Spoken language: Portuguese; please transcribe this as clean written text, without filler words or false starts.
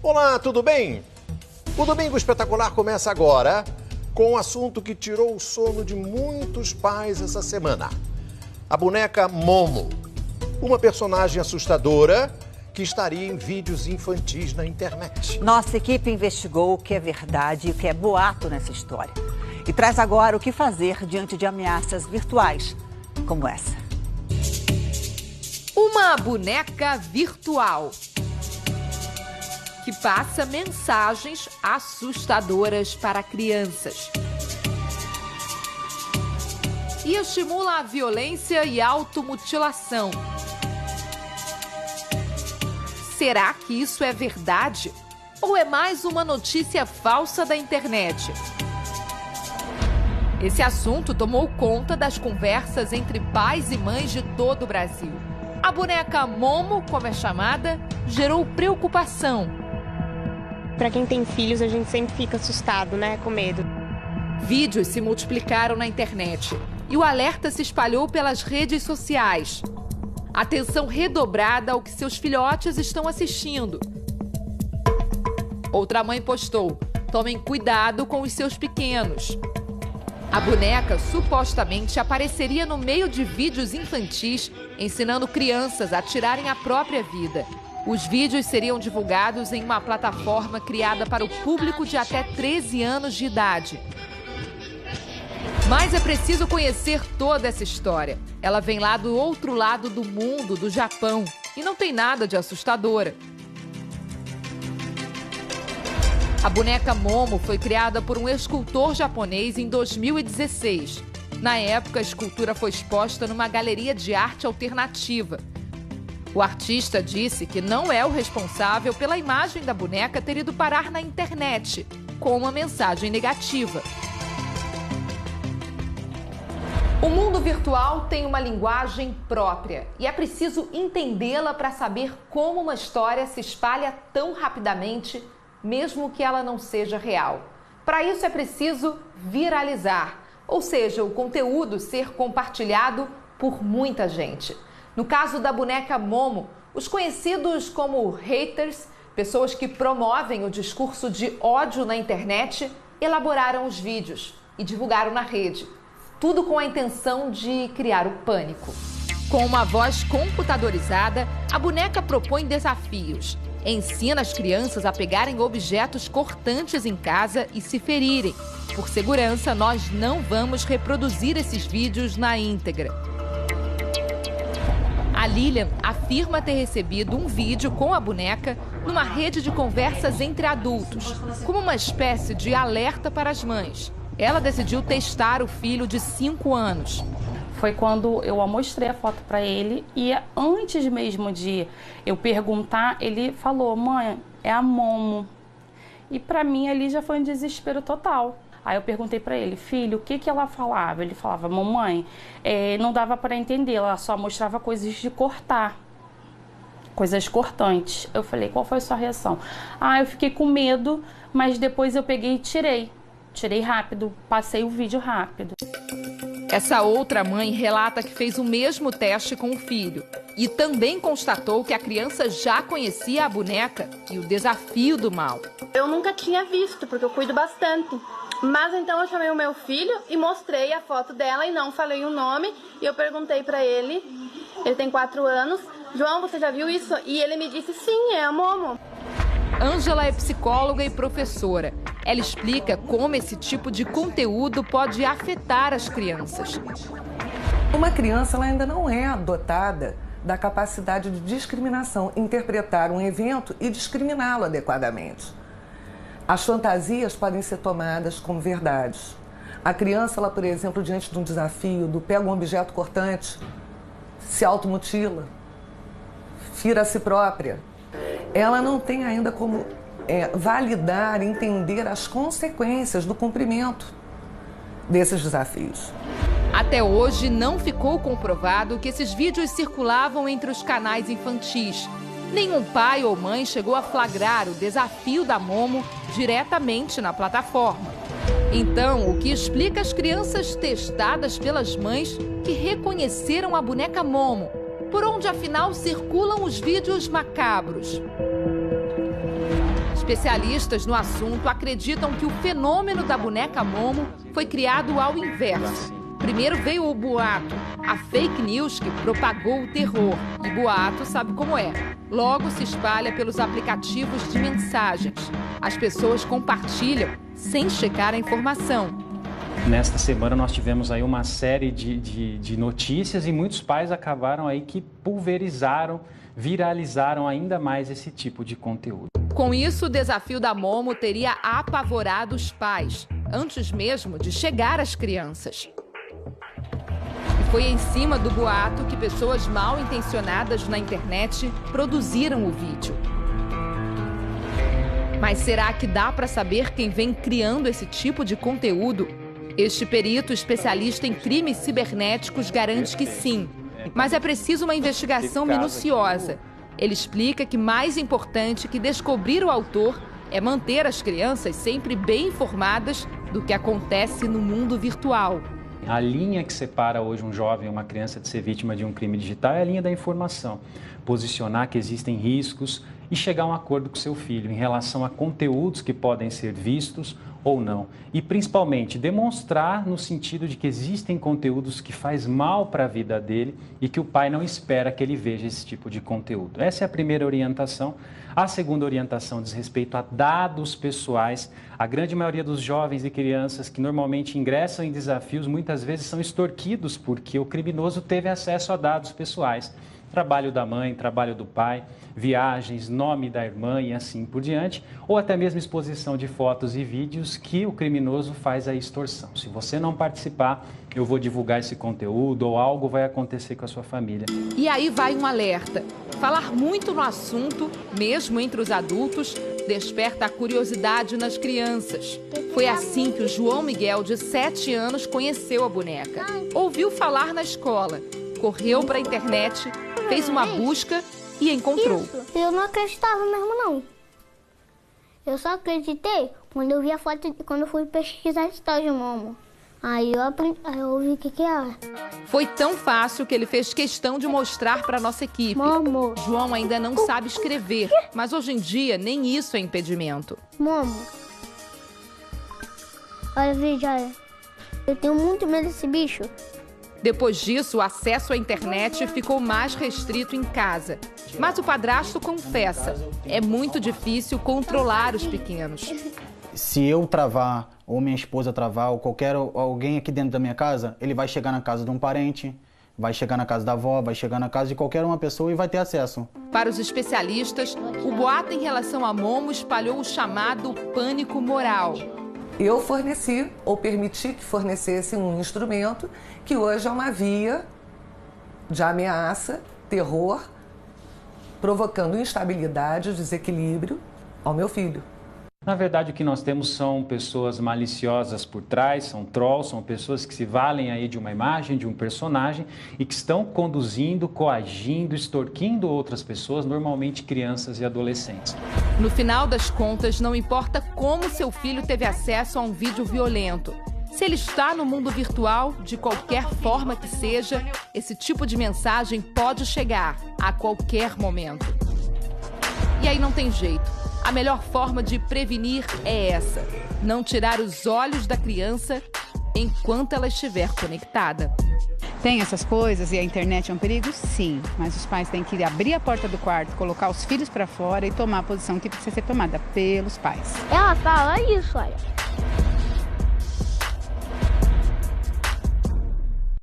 Olá, tudo bem? O Domingo Espetacular começa agora com um assunto que tirou o sono de muitos pais essa semana. A boneca Momo, uma personagem assustadora que estaria em vídeos infantis na internet. Nossa equipe investigou o que é verdade e o que é boato nessa história. E traz agora o que fazer diante de ameaças virtuais como essa. Uma boneca virtual que passa mensagens assustadoras para crianças e estimula a violência e automutilação. Será que isso é verdade? Ou é mais uma notícia falsa da internet? Esse assunto tomou conta das conversas entre pais e mães de todo o Brasil. A boneca Momo, como é chamada, gerou preocupação. Para quem tem filhos, a gente sempre fica assustado, né? Com medo. Vídeos se multiplicaram na internet e o alerta se espalhou pelas redes sociais. Atenção redobrada ao que seus filhotes estão assistindo. Outra mãe postou: tomem cuidado com os seus pequenos. A boneca supostamente apareceria no meio de vídeos infantis, ensinando crianças a tirarem a própria vida. Os vídeos seriam divulgados em uma plataforma criada para o público de até 13 anos de idade. Mas é preciso conhecer toda essa história. Ela vem lá do outro lado do mundo, do Japão, e não tem nada de assustadora. A boneca Momo foi criada por um escultor japonês em 2016. Na época, a escultura foi exposta numa galeria de arte alternativa. O artista disse que não é o responsável pela imagem da boneca ter ido parar na internet, com uma mensagem negativa. O mundo virtual tem uma linguagem própria e é preciso entendê-la para saber como uma história se espalha tão rapidamente, mesmo que ela não seja real. Para isso é preciso viralizar, ou seja, o conteúdo ser compartilhado por muita gente. No caso da boneca Momo, os conhecidos como haters, pessoas que promovem o discurso de ódio na internet, elaboraram os vídeos e divulgaram na rede. Tudo com a intenção de criar o pânico. Com uma voz computadorizada, a boneca propõe desafios. Ensina as crianças a pegarem objetos cortantes em casa e se ferirem. Por segurança, nós não vamos reproduzir esses vídeos na íntegra. A Lilian afirma ter recebido um vídeo com a boneca numa rede de conversas entre adultos, como uma espécie de alerta para as mães. Ela decidiu testar o filho de 5 anos. Foi quando eu mostrei a foto para ele e antes mesmo de eu perguntar, ele falou: mãe, é a Momo. E para mim ali já foi um desespero total. Aí eu perguntei para ele: filho, o que que ela falava? Ele falava: mamãe, não dava para entender, ela só mostrava coisas de cortar, coisas cortantes. Eu falei: qual foi a sua reação? Eu fiquei com medo, mas depois eu peguei e tirei. Tirei rápido, passei o vídeo rápido. Essa outra mãe relata que fez o mesmo teste com o filho e também constatou que a criança já conhecia a boneca e o desafio do mal. Eu nunca tinha visto, porque eu cuido bastante. Mas então eu chamei o meu filho e mostrei a foto dela e não falei o nome. E eu perguntei pra ele tem 4 anos, João, você já viu isso? E ele me disse: sim, é a Momo. Ângela é psicóloga e professora. Ela explica como esse tipo de conteúdo pode afetar as crianças. Uma criança ela ainda não é dotada da capacidade de discriminação, interpretar um evento e discriminá-lo adequadamente. As fantasias podem ser tomadas como verdades. A criança, ela, por exemplo, diante de um desafio do pega um objeto cortante, se automutila, fira a si própria. Ela não tem ainda como validar, entender as consequências do cumprimento desses desafios. Até hoje não ficou comprovado que esses vídeos circulavam entre os canais infantis. Nenhum pai ou mãe chegou a flagrar o desafio da Momo diretamente na plataforma. Então, o que explica as crianças testadas pelas mães que reconheceram a boneca Momo? Por onde, afinal, circulam os vídeos macabros? Especialistas no assunto acreditam que o fenômeno da boneca Momo foi criado ao inverso. Primeiro veio o boato, a fake news que propagou o terror. E boato sabe como é. Logo se espalha pelos aplicativos de mensagens. As pessoas compartilham sem checar a informação. Nesta semana nós tivemos aí uma série de notícias e muitos pais acabaram aí que pulverizaram, viralizaram ainda mais esse tipo de conteúdo. Com isso, o desafio da Momo teria apavorado os pais, antes mesmo de chegar às crianças. E foi em cima do boato que pessoas mal intencionadas na internet produziram o vídeo. Mas será que dá para saber quem vem criando esse tipo de conteúdo? Este perito especialista em crimes cibernéticos garante que sim, mas é preciso uma investigação minuciosa. Ele explica que mais importante que descobrir o autor é manter as crianças sempre bem informadas do que acontece no mundo virtual. A linha que separa hoje um jovem ou uma criança de ser vítima de um crime digital é a linha da informação. Posicionar que existem riscos e chegar a um acordo com seu filho em relação a conteúdos que podem ser vistos ou não. E, principalmente, demonstrar no sentido de que existem conteúdos que faz mal para a vida dele e que o pai não espera que ele veja esse tipo de conteúdo. Essa é a primeira orientação. A segunda orientação diz respeito a dados pessoais. A grande maioria dos jovens e crianças que normalmente ingressam em desafios, muitas vezes são extorquidos porque o criminoso teve acesso a dados pessoais. Trabalho da mãe, trabalho do pai, viagens, nome da irmã e assim por diante, ou até mesmo exposição de fotos e vídeos que o criminoso faz a extorsão. Se você não participar, eu vou divulgar esse conteúdo ou algo vai acontecer com a sua família. E aí vai um alerta. Falar muito no assunto, mesmo entre os adultos, desperta a curiosidade nas crianças. Foi assim que o João Miguel, de 7 anos, conheceu a boneca. Ouviu falar na escola, correu para a internet, fez uma busca e encontrou. Eu não acreditava mesmo, não. Eu só acreditei quando eu vi a foto, quando eu fui pesquisar a história de Momo. Aí eu vi o que era. Foi tão fácil que ele fez questão de mostrar para nossa equipe. Momo. João ainda não sabe escrever, mas hoje em dia nem isso é impedimento. Momo. Olha, veja, eu tenho muito medo desse bicho. Depois disso, o acesso à internet ficou mais restrito em casa. Mas o padrasto confessa, é muito difícil controlar os pequenos. Se eu travar, ou minha esposa travar, ou alguém aqui dentro da minha casa, ele vai chegar na casa de um parente, vai chegar na casa da avó, vai chegar na casa de qualquer uma pessoa e vai ter acesso. Para os especialistas, o boato em relação a Momo espalhou o chamado pânico moral. Eu forneci, ou permiti que fornecesse um instrumento que hoje é uma via de ameaça, terror, provocando instabilidade, desequilíbrio ao meu filho. Na verdade, o que nós temos são pessoas maliciosas por trás, são trolls, são pessoas que se valem aí de uma imagem, de um personagem e que estão conduzindo, coagindo, extorquindo outras pessoas, normalmente crianças e adolescentes. No final das contas, não importa como seu filho teve acesso a um vídeo violento. Se ele está no mundo virtual, de qualquer forma que seja, esse tipo de mensagem pode chegar a qualquer momento. E aí não tem jeito. A melhor forma de prevenir é essa: não tirar os olhos da criança enquanto ela estiver conectada. Tem essas coisas e a internet é um perigo? Sim, mas os pais têm que abrir a porta do quarto, colocar os filhos para fora e tomar a posição que precisa ser tomada pelos pais. Ela fala isso, olha.